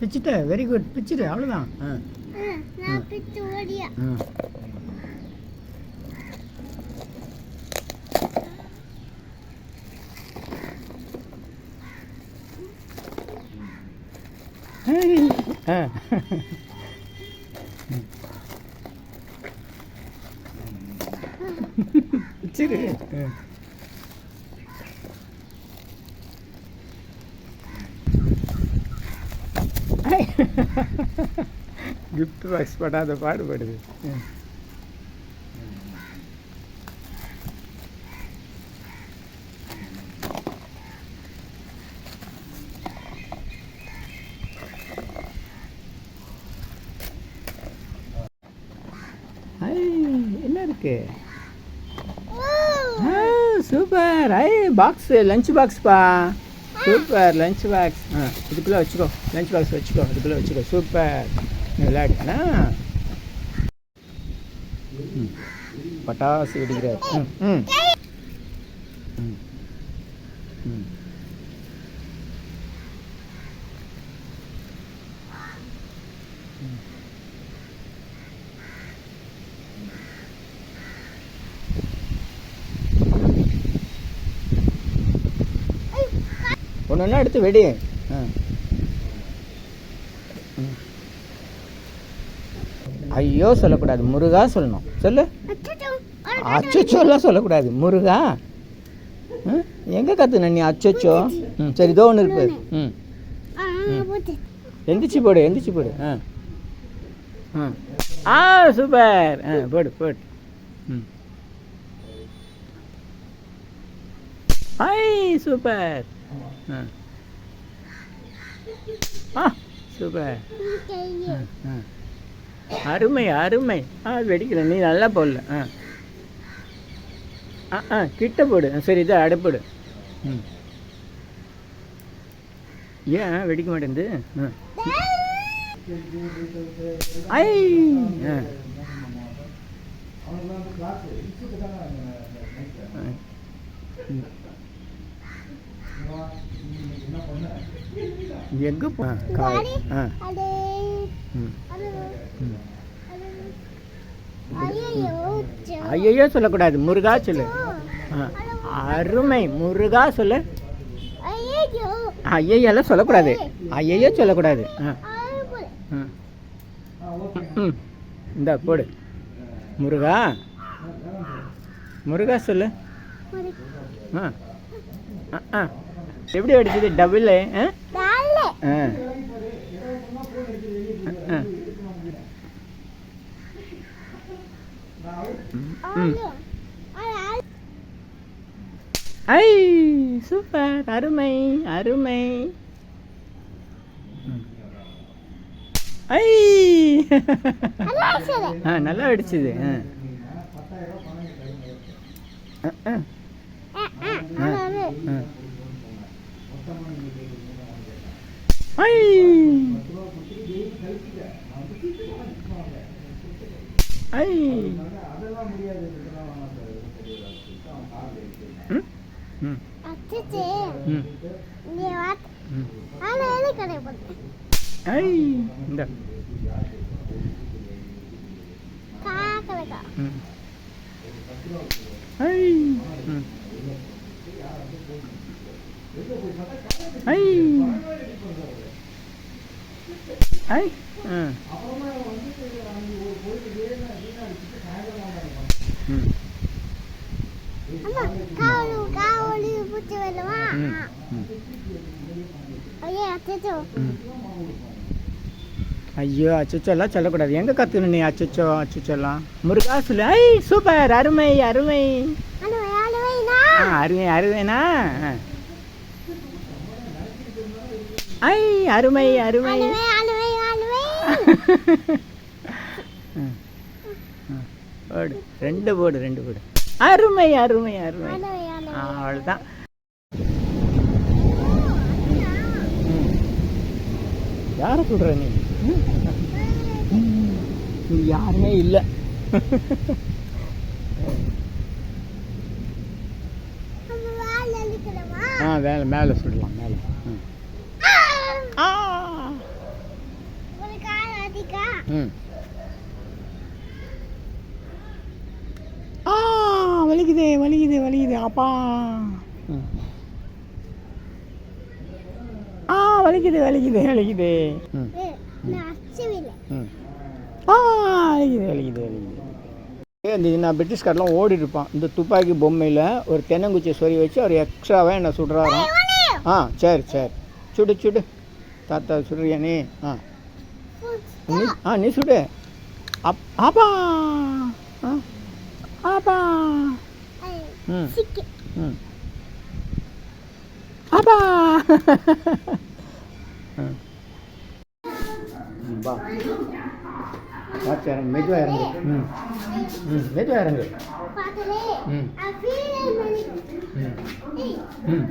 பிச்சுட்ட very good பிச்சுட்டு அவ்வளோதான். பிச்சிரு. Gift box படாத பாடுபடுது. என்ன இருக்கு? சூப்பர். பாக்ஸ் லஞ்ச் பாக்ஸ்ப்பா. Super lunch box. இதுக்குள்ளே வச்சுக்கோ. லஞ்ச் பாக்ஸ் வச்சுக்கோ, இதுக்குள்ளே வச்சுக்கோ. சூப்பர். விளையாடுனா பட்டாசு வெடிக்கிறார். ஒன்று ஒன்றா எடுத்து வெடி. ஐயோ சொல்லக்கூடாது, முருகா சொல்லணும். சொல்லு. அச்சோச்சோலாம் சொல்லக்கூடாது, முருகா. எங்கே கற்றுன நீ அச்சோச்சோ? சரி இதோ ஒன்று இருக்கு. எந்திரிச்சு போடு, எந்திரிச்சு போடு. சூப்பர். போடு போடு. சூப்பர். சூப்பர். அருமை அருமை. வெடிக்கல, நீ நல்லா போடல. கிட்ட போடு. சரி இதை அடுப்பிடு. ஏன் வெடிக்க மாட்டேங்குது? எங்கே காய்? ஐயோ சொல்லக்கூடாது, முருகா சொல்லு. அருமை முருகா சொல்லு. ஐயெல்லாம் சொல்லக்கூடாது, ஐயோ சொல்லக்கூடாது. இந்த போடு. முருகா முருகா சொல்லு. எப்படி அடிச்சது? டபுள். சூப்பர். அருமை அருமை. நல்லா அடிச்சது. ஐயோ அச்சோச்சோலாம் சொல்லக்கூடாது. எங்கே கற்றுக்கணும் நீ அச்சோச்சோ அச்சோச்சோலாம்? முருகா சொல்லு. சூப்பர். அருமை அருமை. அருமை அருமைனா? அருமை அருமை. போடு, ரெண்டு போடு, ரெண்டு போடு. அருமை அருமை அருமை. அவ்வளோதான். யாரை சொல்கிற நீ? யாருமே இல்லை. வேலை மேலே சொல்லலாம், மேலே. வலிக்குதே வலிக்குது வலிக்குது அப்பா. ம். ஆ வலிக்குது வலிக்குது வலிக்குது. ம். ம். ஆ வலிக்குது வலிக்குது வலிக்குது. நான் பிரிட்டிஷ்காரெலாம் ஓடி இருப்பான். இந்த துப்பாக்கி பொம்மையில் ஒரு தென்னங்குச்சியை சொறி வச்சு அவர் எக்ஸ்ட்ராவாக என்னை சுடுறாராம். ஆ சரி சரி சுடு சுடு தாத்தா சுடுறியா நீ? நீ சுடு. ஆப்பா ஆப்பா. ம் ம் ஆப்பா. பா பார்த்து இறங்கு, மெதுவாக இறங்கு. ம் ம் மெதுவாக இறங்கு. ம் ம் ம்